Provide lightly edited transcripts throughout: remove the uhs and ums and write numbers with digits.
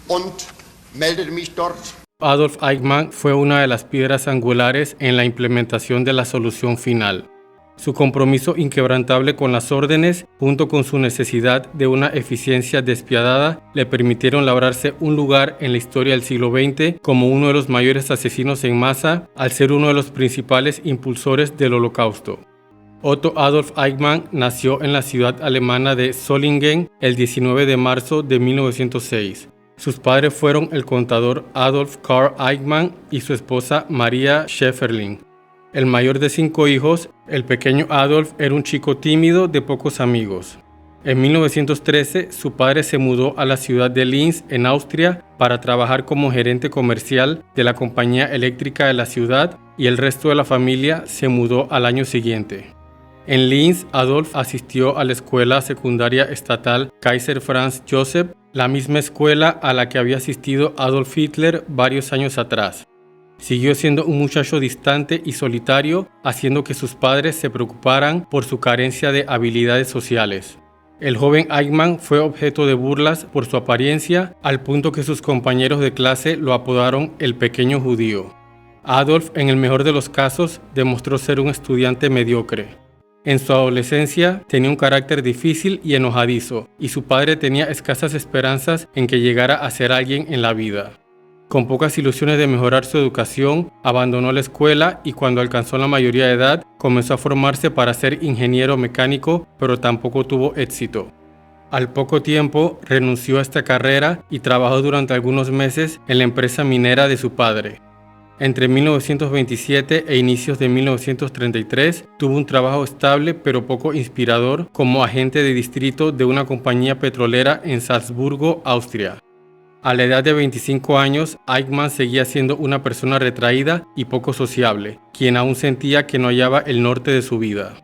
und meldete mich dort. Adolf Eichmann fue una de las piedras angulares en la implementación de la solución final. Su compromiso inquebrantable con las órdenes, junto con su necesidad de una eficiencia despiadada, le permitieron labrarse un lugar en la historia del siglo XX como uno de los mayores asesinos en masa, al ser uno de los principales impulsores del Holocausto. Otto Adolf Eichmann nació en la ciudad alemana de Solingen el 19 de marzo de 1906. Sus padres fueron el contador Adolf Karl Eichmann y su esposa Maria Schäferling. El mayor de 5 hijos, el pequeño Adolf era un chico tímido de pocos amigos. En 1913, su padre se mudó a la ciudad de Linz, en Austria, para trabajar como gerente comercial de la compañía eléctrica de la ciudad, y el resto de la familia se mudó al año siguiente. En Linz, Adolf asistió a la escuela secundaria estatal Kaiser Franz Joseph, la misma escuela a la que había asistido Adolf Hitler varios años atrás. Siguió siendo un muchacho distante y solitario, haciendo que sus padres se preocuparan por su carencia de habilidades sociales. El joven Eichmann fue objeto de burlas por su apariencia, al punto que sus compañeros de clase lo apodaron el pequeño judío. Adolf, en el mejor de los casos, demostró ser un estudiante mediocre. En su adolescencia tenía un carácter difícil y enojadizo, y su padre tenía escasas esperanzas en que llegara a ser alguien en la vida. Con pocas ilusiones de mejorar su educación, abandonó la escuela y cuando alcanzó la mayoría de edad, comenzó a formarse para ser ingeniero mecánico, pero tampoco tuvo éxito. Al poco tiempo, renunció a esta carrera y trabajó durante algunos meses en la empresa minera de su padre. Entre 1927 e inicios de 1933, tuvo un trabajo estable pero poco inspirador como agente de distrito de una compañía petrolera en Salzburgo, Austria. A la edad de 25 años, Eichmann seguía siendo una persona retraída y poco sociable, quien aún sentía que no hallaba el norte de su vida.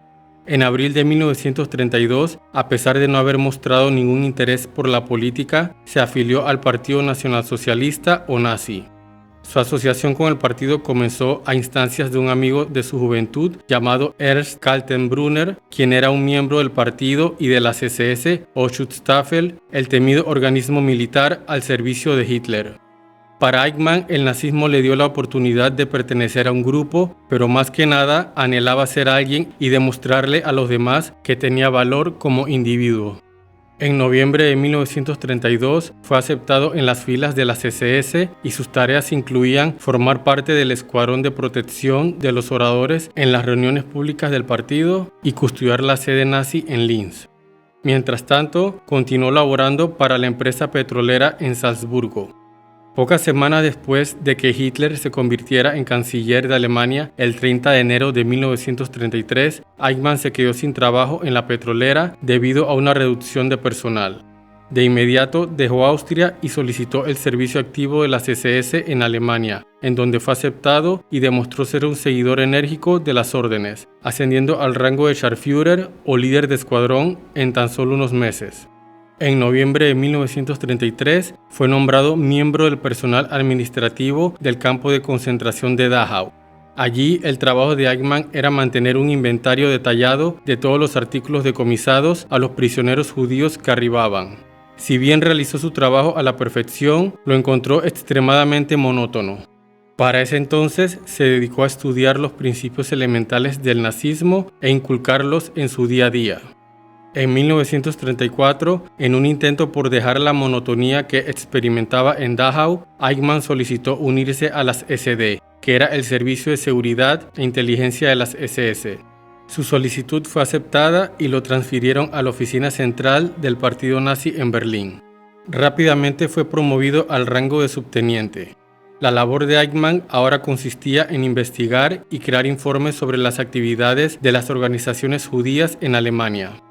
En abril de 1932, a pesar de no haber mostrado ningún interés por la política, se afilió al Partido Nacionalsocialista o nazi. Su asociación con el partido comenzó a instancias de un amigo de su juventud llamado Ernst Kaltenbrunner, quien era un miembro del partido y de la SS o Schutzstaffel, el temido organismo militar al servicio de Hitler. Para Eichmann, el nazismo le dio la oportunidad de pertenecer a un grupo, pero más que nada anhelaba ser alguien y demostrarle a los demás que tenía valor como individuo. En noviembre de 1932 fue aceptado en las filas de la SS y sus tareas incluían formar parte del escuadrón de protección de los oradores en las reuniones públicas del partido y custodiar la sede nazi en Linz. Mientras tanto, continuó laborando para la empresa petrolera en Salzburgo. Pocas semanas después de que Hitler se convirtiera en canciller de Alemania el 30 de enero de 1933, Eichmann se quedó sin trabajo en la petrolera debido a una reducción de personal. De inmediato dejó Austria y solicitó el servicio activo de las SS en Alemania, en donde fue aceptado y demostró ser un seguidor enérgico de las órdenes, ascendiendo al rango de Scharführer o líder de escuadrón en tan solo unos meses. En noviembre de 1933 fue nombrado miembro del personal administrativo del campo de concentración de Dachau. Allí el trabajo de Eichmann era mantener un inventario detallado de todos los artículos decomisados a los prisioneros judíos que arribaban. Si bien realizó su trabajo a la perfección, lo encontró extremadamente monótono. Para ese entonces se dedicó a estudiar los principios elementales del nazismo e inculcarlos en su día a día. En 1934, en un intento por dejar la monotonía que experimentaba en Dachau, Eichmann solicitó unirse a las SD, que era el servicio de seguridad e inteligencia de las SS. Su solicitud fue aceptada y lo transfirieron a la oficina central del partido nazi en Berlín. Rápidamente fue promovido al rango de subteniente. La labor de Eichmann ahora consistía en investigar y crear informes sobre las actividades de las organizaciones judías en Alemania.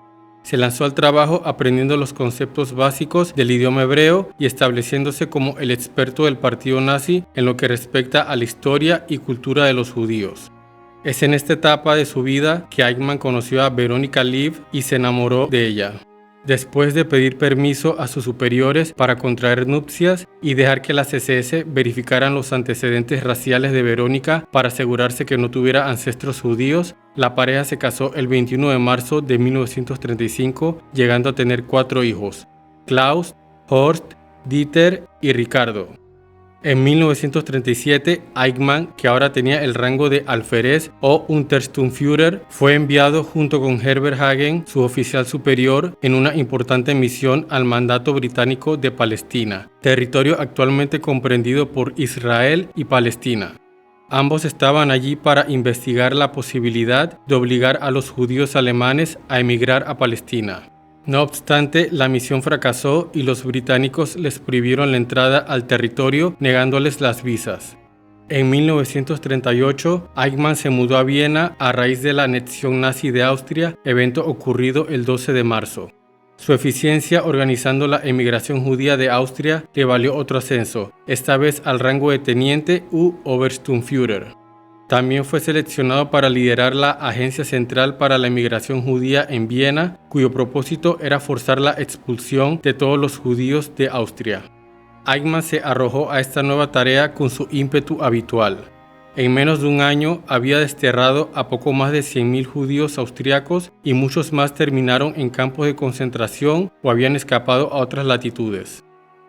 Se lanzó al trabajo aprendiendo los conceptos básicos del idioma hebreo y estableciéndose como el experto del partido nazi en lo que respecta a la historia y cultura de los judíos. Es en esta etapa de su vida que Eichmann conoció a Veronika Lieb y se enamoró de ella. Después de pedir permiso a sus superiores para contraer nupcias y dejar que las SS verificaran los antecedentes raciales de Verónica para asegurarse que no tuviera ancestros judíos, la pareja se casó el 21 de marzo de 1935, llegando a tener 4 hijos: Klaus, Horst, Dieter y Ricardo. En 1937, Eichmann, que ahora tenía el rango de alférez o Untersturmführer, fue enviado junto con Herbert Hagen, su oficial superior, en una importante misión al Mandato Británico de Palestina, territorio actualmente comprendido por Israel y Palestina. Ambos estaban allí para investigar la posibilidad de obligar a los judíos alemanes a emigrar a Palestina. No obstante, la misión fracasó y los británicos les prohibieron la entrada al territorio, negándoles las visas. En 1938, Eichmann se mudó a Viena a raíz de la anexión nazi de Austria, evento ocurrido el 12 de marzo. Su eficiencia organizando la emigración judía de Austria le valió otro ascenso, esta vez al rango de teniente u Obersturmführer. También fue seleccionado para liderar la Agencia Central para la Emigración Judía en Viena, cuyo propósito era forzar la expulsión de todos los judíos de Austria. Eichmann se arrojó a esta nueva tarea con su ímpetu habitual. En menos de un año había desterrado a poco más de 100.000 judíos austriacos y muchos más terminaron en campos de concentración o habían escapado a otras latitudes.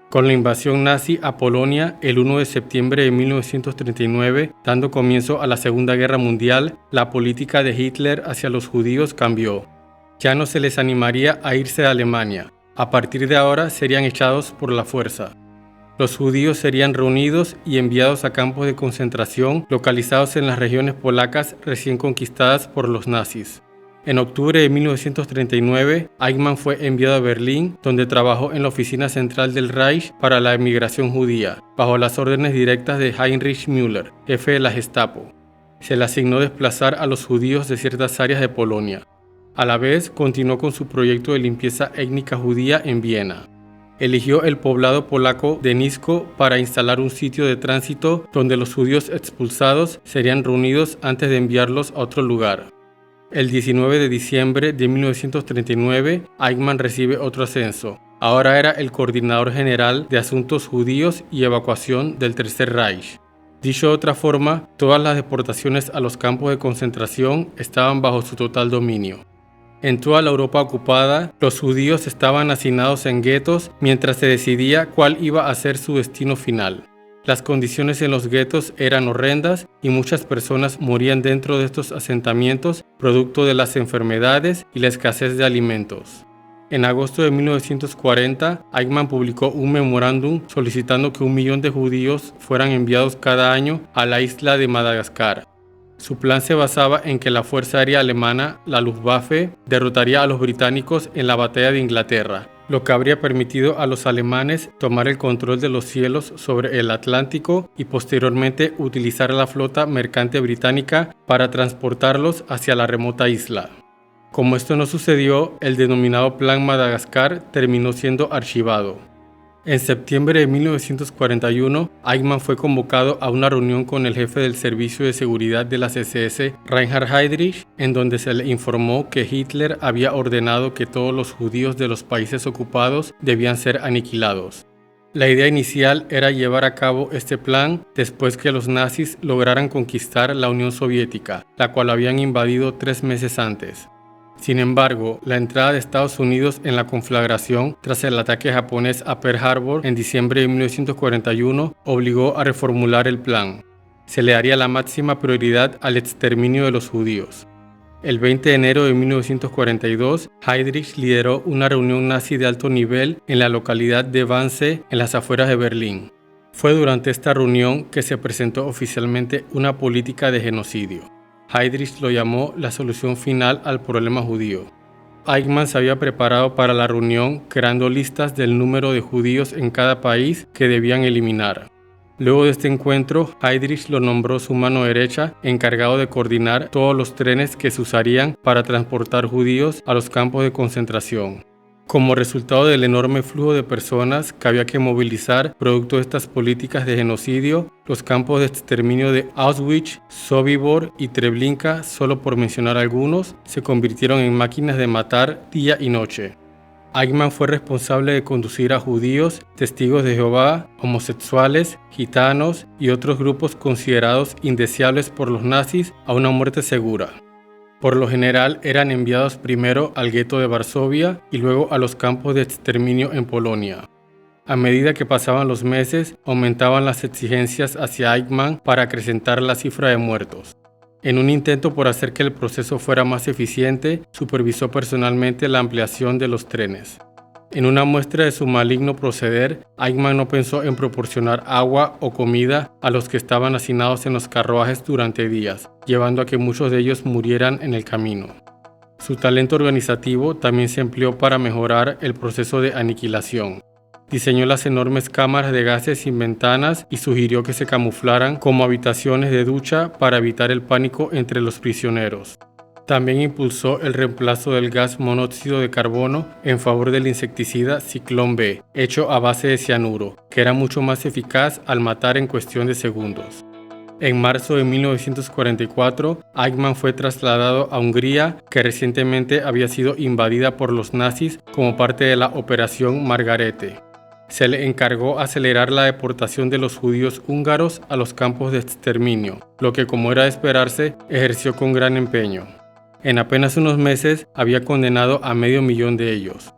Con la invasión nazi a Polonia el 1 de septiembre de 1939, dando comienzo a la Segunda Guerra Mundial, la política de Hitler hacia los judíos cambió. Ya no se les animaría a irse a Alemania. A partir de ahora serían echados por la fuerza. Los judíos serían reunidos y enviados a campos de concentración localizados en las regiones polacas recién conquistadas por los nazis. En octubre de 1939, Eichmann fue enviado a Berlín, donde trabajó en la oficina central del Reich para la emigración judía, bajo las órdenes directas de Heinrich Müller, jefe de la Gestapo. Se le asignó desplazar a los judíos de ciertas áreas de Polonia. A la vez, continuó con su proyecto de limpieza étnica judía en Viena. Eligió el poblado polaco de Nisko para instalar un sitio de tránsito donde los judíos expulsados serían reunidos antes de enviarlos a otro lugar. El 19 de diciembre de 1939, Eichmann recibe otro ascenso. Ahora era el coordinador general de asuntos judíos y evacuación del Tercer Reich. Dicho de otra forma, todas las deportaciones a los campos de concentración estaban bajo su total dominio. En toda la Europa ocupada, los judíos estaban hacinados en guetos mientras se decidía cuál iba a ser su destino final. Las condiciones en los guetos eran horrendas y muchas personas morían dentro de estos asentamientos producto de las enfermedades y la escasez de alimentos. En agosto de 1940, Eichmann publicó un memorándum solicitando que 1 millón de judíos fueran enviados cada año a la isla de Madagascar. Su plan se basaba en que la Fuerza Aérea Alemana, la Luftwaffe, derrotaría a los británicos en la Batalla de Inglaterra, lo que habría permitido a los alemanes tomar el control de los cielos sobre el Atlántico y posteriormente utilizar la flota mercante británica para transportarlos hacia la remota isla. Como esto no sucedió, el denominado Plan Madagascar terminó siendo archivado. En septiembre de 1941, Eichmann fue convocado a una reunión con el jefe del Servicio de Seguridad de las SS, Reinhard Heydrich, en donde se le informó que Hitler había ordenado que todos los judíos de los países ocupados debían ser aniquilados. La idea inicial era llevar a cabo este plan después que los nazis lograran conquistar la Unión Soviética, la cual habían invadido 3 meses antes. Sin embargo, la entrada de Estados Unidos en la conflagración tras el ataque japonés a Pearl Harbor en diciembre de 1941 obligó a reformular el plan. Se le daría la máxima prioridad al exterminio de los judíos. El 20 de enero de 1942, Heydrich lideró una reunión nazi de alto nivel en la localidad de Wannsee, en las afueras de Berlín. Fue durante esta reunión que se presentó oficialmente una política de genocidio. Heydrich lo llamó la solución final al problema judío. Eichmann se había preparado para la reunión creando listas del número de judíos en cada país que debían eliminar. Luego de este encuentro, Heydrich lo nombró su mano derecha, encargado de coordinar todos los trenes que se usarían para transportar judíos a los campos de concentración. Como resultado del enorme flujo de personas que había que movilizar producto de estas políticas de genocidio, los campos de exterminio de Auschwitz, Sobibor y Treblinka, solo por mencionar algunos, se convirtieron en máquinas de matar día y noche. Eichmann fue responsable de conducir a judíos, testigos de Jehová, homosexuales, gitanos y otros grupos considerados indeseables por los nazis a una muerte segura. Por lo general eran enviados primero al gueto de Varsovia y luego a los campos de exterminio en Polonia. A medida que pasaban los meses, aumentaban las exigencias hacia Eichmann para acrecentar la cifra de muertos. En un intento por hacer que el proceso fuera más eficiente, supervisó personalmente la ampliación de los trenes. En una muestra de su maligno proceder, Eichmann no pensó en proporcionar agua o comida a los que estaban hacinados en los carruajes durante días, llevando a que muchos de ellos murieran en el camino. Su talento organizativo también se empleó para mejorar el proceso de aniquilación. Diseñó las enormes cámaras de gases sin ventanas y sugirió que se camuflaran como habitaciones de ducha para evitar el pánico entre los prisioneros. También impulsó el reemplazo del gas monóxido de carbono en favor del insecticida Ciclón B, hecho a base de cianuro, que era mucho más eficaz al matar en cuestión de segundos. En marzo de 1944, Eichmann fue trasladado a Hungría, que recientemente había sido invadida por los nazis como parte de la Operación Margarete. Se le encargó acelerar la deportación de los judíos húngaros a los campos de exterminio, lo que, como era de esperarse, ejerció con gran empeño. En apenas unos meses había condenado a 500.000 de ellos.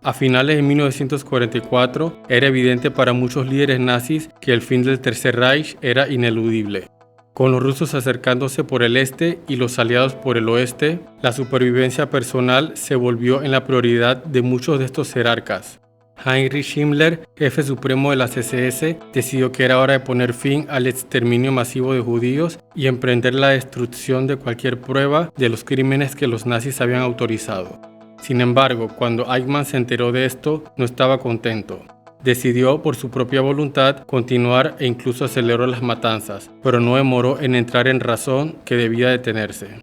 A finales de 1944 era evidente para muchos líderes nazis que el fin del Tercer Reich era ineludible. Con los rusos acercándose por el este y los aliados por el oeste, la supervivencia personal se volvió en la prioridad de muchos de estos jerarcas. Heinrich Himmler, jefe supremo de las SS, decidió que era hora de poner fin al exterminio masivo de judíos y emprender la destrucción de cualquier prueba de los crímenes que los nazis habían autorizado. Sin embargo, cuando Eichmann se enteró de esto, no estaba contento. Decidió, por su propia voluntad, continuar e incluso aceleró las matanzas, pero no demoró en entrar en razón que debía detenerse.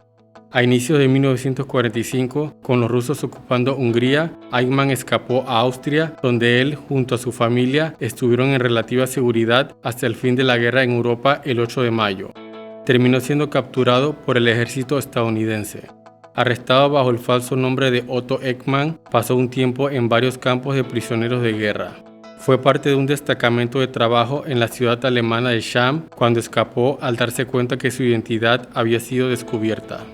A inicios de 1945, con los rusos ocupando Hungría, Eichmann escapó a Austria, donde él, junto a su familia, estuvieron en relativa seguridad hasta el fin de la guerra en Europa el 8 de mayo. Terminó siendo capturado por el ejército estadounidense. Arrestado bajo el falso nombre de Otto Eckmann, pasó un tiempo en varios campos de prisioneros de guerra. Fue parte de un destacamento de trabajo en la ciudad alemana de Cham cuando escapó al darse cuenta que su identidad había sido descubierta.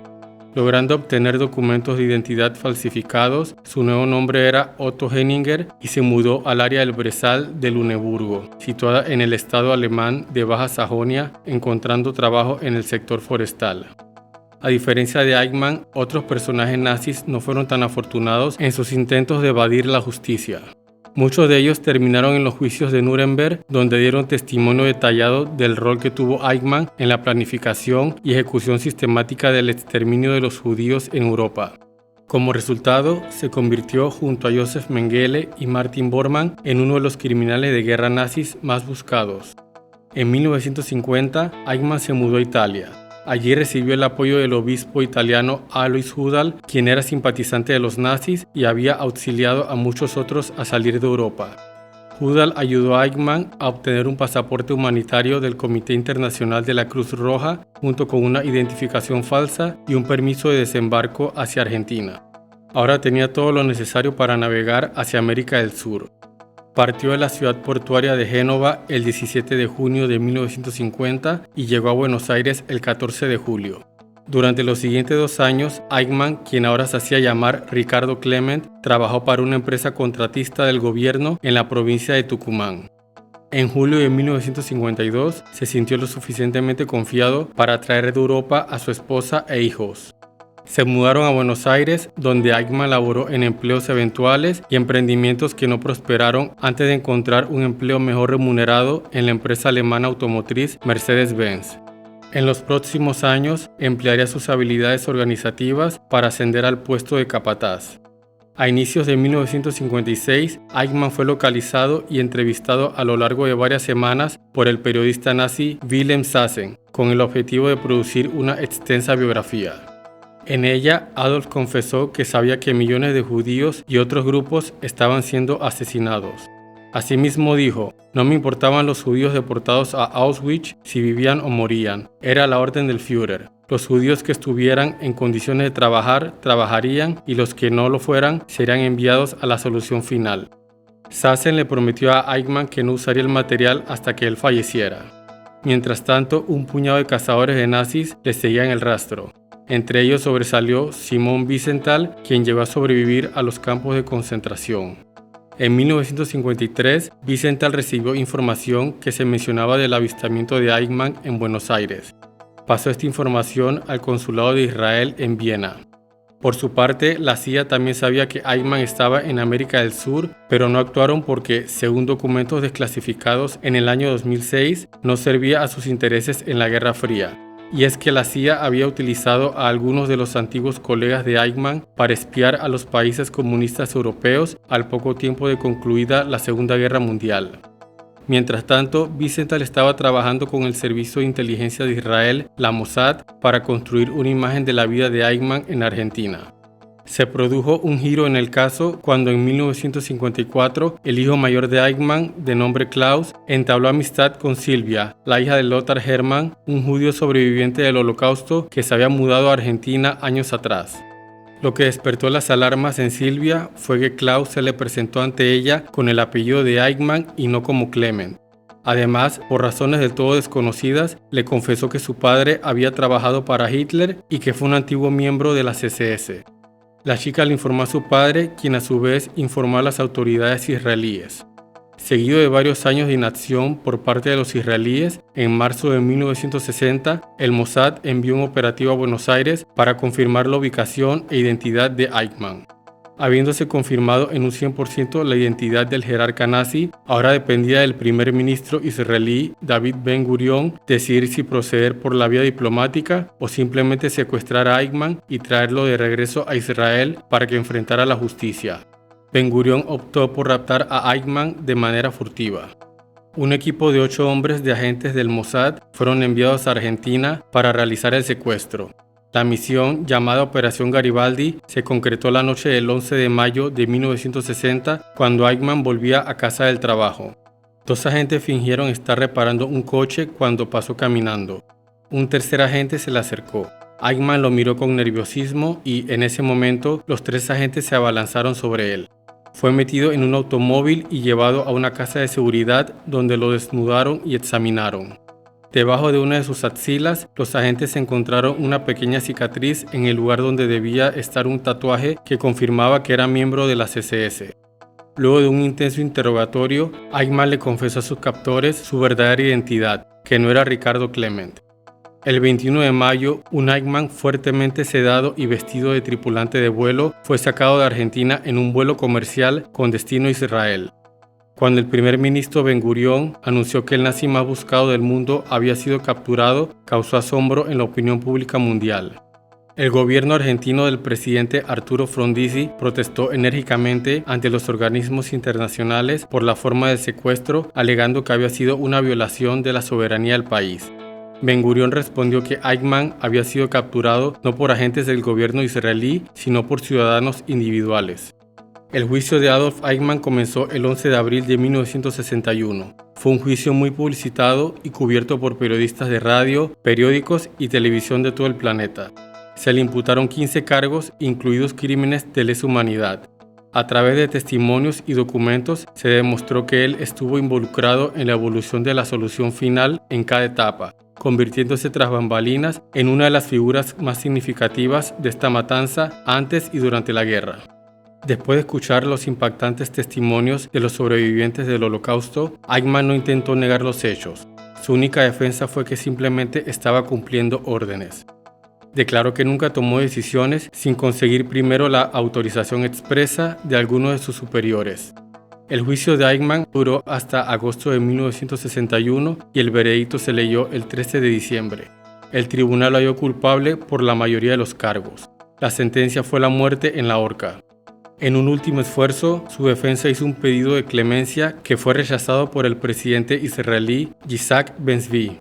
Logrando obtener documentos de identidad falsificados, su nuevo nombre era Otto Henninger y se mudó al área del Brezal de Luneburgo, situada en el estado alemán de Baja Sajonia, encontrando trabajo en el sector forestal. A diferencia de Eichmann, otros personajes nazis no fueron tan afortunados en sus intentos de evadir la justicia. Muchos de ellos terminaron en los juicios de Nuremberg, donde dieron testimonio detallado del rol que tuvo Eichmann en la planificación y ejecución sistemática del exterminio de los judíos en Europa. Como resultado, se convirtió junto a Josef Mengele y Martin Bormann en uno de los criminales de guerra nazis más buscados. En 1950, Eichmann se mudó a Italia. Allí recibió el apoyo del obispo italiano Alois Hudal, quien era simpatizante de los nazis y había auxiliado a muchos otros a salir de Europa. Hudal ayudó a Eichmann a obtener un pasaporte humanitario del Comité Internacional de la Cruz Roja, junto con una identificación falsa y un permiso de desembarco hacia Argentina. Ahora tenía todo lo necesario para navegar hacia América del Sur. Partió de la ciudad portuaria de Génova el 17 de junio de 1950 y llegó a Buenos Aires el 14 de julio. Durante los siguientes 2 años, Eichmann, quien ahora se hacía llamar Ricardo Clement, trabajó para una empresa contratista del gobierno en la provincia de Tucumán. En julio de 1952 se sintió lo suficientemente confiado para traer de Europa a su esposa e hijos. Se mudaron a Buenos Aires, donde Eichmann laboró en empleos eventuales y emprendimientos que no prosperaron antes de encontrar un empleo mejor remunerado en la empresa alemana automotriz Mercedes-Benz. En los próximos años emplearía sus habilidades organizativas para ascender al puesto de capataz. A inicios de 1956, Eichmann fue localizado y entrevistado a lo largo de varias semanas por el periodista nazi Wilhelm Sassen, con el objetivo de producir una extensa biografía. En ella, Adolf confesó que sabía que millones de judíos y otros grupos estaban siendo asesinados. Asimismo dijo, no me importaban los judíos deportados a Auschwitz si vivían o morían, era la orden del Führer. Los judíos que estuvieran en condiciones de trabajar, trabajarían y los que no lo fueran serían enviados a la solución final. Sassen le prometió a Eichmann que no usaría el material hasta que él falleciera. Mientras tanto, un puñado de cazadores de nazis le seguían el rastro. Entre ellos sobresalió Simón Wiesenthal, quien llegó a sobrevivir a los campos de concentración. En 1953, Wiesenthal recibió información que se mencionaba del avistamiento de Eichmann en Buenos Aires. Pasó esta información al Consulado de Israel en Viena. Por su parte, la CIA también sabía que Eichmann estaba en América del Sur, pero no actuaron porque, según documentos desclasificados en el año 2006, no servía a sus intereses en la Guerra Fría. Y es que la CIA había utilizado a algunos de los antiguos colegas de Eichmann para espiar a los países comunistas europeos al poco tiempo de concluida la Segunda Guerra Mundial. Mientras tanto, Wiesenthal estaba trabajando con el Servicio de Inteligencia de Israel, la Mossad, para construir una imagen de la vida de Eichmann en Argentina. Se produjo un giro en el caso cuando en 1954 el hijo mayor de Eichmann, de nombre Klaus, entabló amistad con Silvia, la hija de Lothar Hermann, un judío sobreviviente del Holocausto que se había mudado a Argentina años atrás. Lo que despertó las alarmas en Silvia fue que Klaus se le presentó ante ella con el apellido de Eichmann y no como Clement. Además, por razones del todo desconocidas, le confesó que su padre había trabajado para Hitler y que fue un antiguo miembro de las SS. La chica le informó a su padre, quien a su vez informó a las autoridades israelíes. Seguido de varios años de inacción por parte de los israelíes, en marzo de 1960, el Mossad envió un operativo a Buenos Aires para confirmar la ubicación e identidad de Eichmann. Habiéndose confirmado en un 100% la identidad del jerarca nazi, ahora dependía del primer ministro israelí David Ben-Gurión decidir si proceder por la vía diplomática o simplemente secuestrar a Eichmann y traerlo de regreso a Israel para que enfrentara la justicia. Ben-Gurión optó por raptar a Eichmann de manera furtiva. Un equipo de 8 hombres de agentes del Mossad fueron enviados a Argentina para realizar el secuestro. La misión, llamada Operación Garibaldi, se concretó la noche del 11 de mayo de 1960, cuando Eichmann volvía a casa del trabajo. 2 agentes fingieron estar reparando un coche cuando pasó caminando. Un tercer agente se le acercó. Eichmann lo miró con nerviosismo y, en ese momento, los 3 agentes se abalanzaron sobre él. Fue metido en un automóvil y llevado a una casa de seguridad donde lo desnudaron y examinaron. Debajo de una de sus axilas, los agentes encontraron una pequeña cicatriz en el lugar donde debía estar un tatuaje que confirmaba que era miembro de las SS. Luego de un intenso interrogatorio, Eichmann le confesó a sus captores su verdadera identidad, que no era Ricardo Clement. El 21 de mayo, un Eichmann fuertemente sedado y vestido de tripulante de vuelo fue sacado de Argentina en un vuelo comercial con destino a Israel. Cuando el primer ministro Ben-Gurión anunció que el nazi más buscado del mundo había sido capturado, causó asombro en la opinión pública mundial. El gobierno argentino del presidente Arturo Frondizi protestó enérgicamente ante los organismos internacionales por la forma del secuestro, alegando que había sido una violación de la soberanía del país. Ben-Gurión respondió que Eichmann había sido capturado no por agentes del gobierno israelí, sino por ciudadanos individuales. El juicio de Adolf Eichmann comenzó el 11 de abril de 1961. Fue un juicio muy publicitado y cubierto por periodistas de radio, periódicos y televisión de todo el planeta. Se le imputaron 15 cargos, incluidos crímenes de lesa humanidad. A través de testimonios y documentos se demostró que él estuvo involucrado en la evolución de la solución final en cada etapa, convirtiéndose tras bambalinas en una de las figuras más significativas de esta matanza antes y durante la guerra. Después de escuchar los impactantes testimonios de los sobrevivientes del Holocausto, Eichmann no intentó negar los hechos. Su única defensa fue que simplemente estaba cumpliendo órdenes. Declaró que nunca tomó decisiones sin conseguir primero la autorización expresa de alguno de sus superiores. El juicio de Eichmann duró hasta agosto de 1961 y el veredicto se leyó el 13 de diciembre. El tribunal lo halló culpable por la mayoría de los cargos. La sentencia fue la muerte en la horca. En un último esfuerzo, su defensa hizo un pedido de clemencia que fue rechazado por el presidente israelí Yitzhak Ben-Zvi.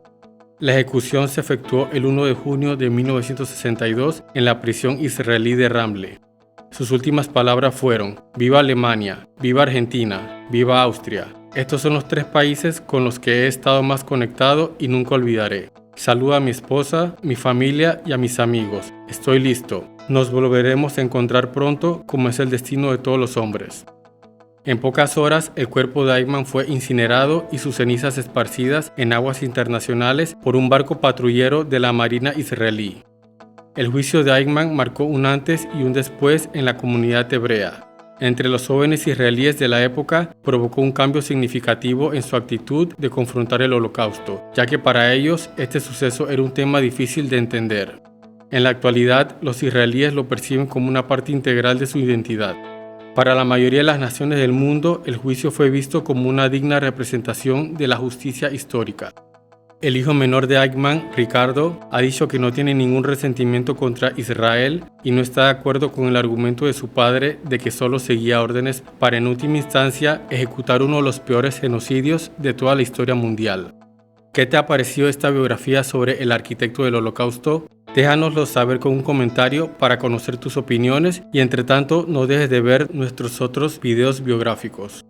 La ejecución se efectuó el 1 de junio de 1962 en la prisión israelí de Ramle. Sus últimas palabras fueron: «Viva Alemania, viva Argentina, viva Austria. Estos son los 3 países con los que he estado más conectado y nunca olvidaré. Saluda a mi esposa, mi familia y a mis amigos. Estoy listo. Nos volveremos a encontrar pronto, como es el destino de todos los hombres». En pocas horas, el cuerpo de Eichmann fue incinerado y sus cenizas esparcidas en aguas internacionales por un barco patrullero de la Marina israelí. El juicio de Eichmann marcó un antes y un después en la comunidad hebrea. entre los jóvenes israelíes de la época provocó un cambio significativo en su actitud de confrontar el Holocausto, ya que para ellos este suceso era un tema difícil de entender. En la actualidad, los israelíes lo perciben como una parte integral de su identidad. Para la mayoría de las naciones del mundo, el juicio fue visto como una digna representación de la justicia histórica. El hijo menor de Eichmann, Ricardo, ha dicho que no tiene ningún resentimiento contra Israel y no está de acuerdo con el argumento de su padre de que solo seguía órdenes para en última instancia ejecutar uno de los peores genocidios de toda la historia mundial. ¿Qué te ha parecido esta biografía sobre el arquitecto del Holocausto? Déjanoslo saber con un comentario para conocer tus opiniones y entre tanto no dejes de ver nuestros otros videos biográficos.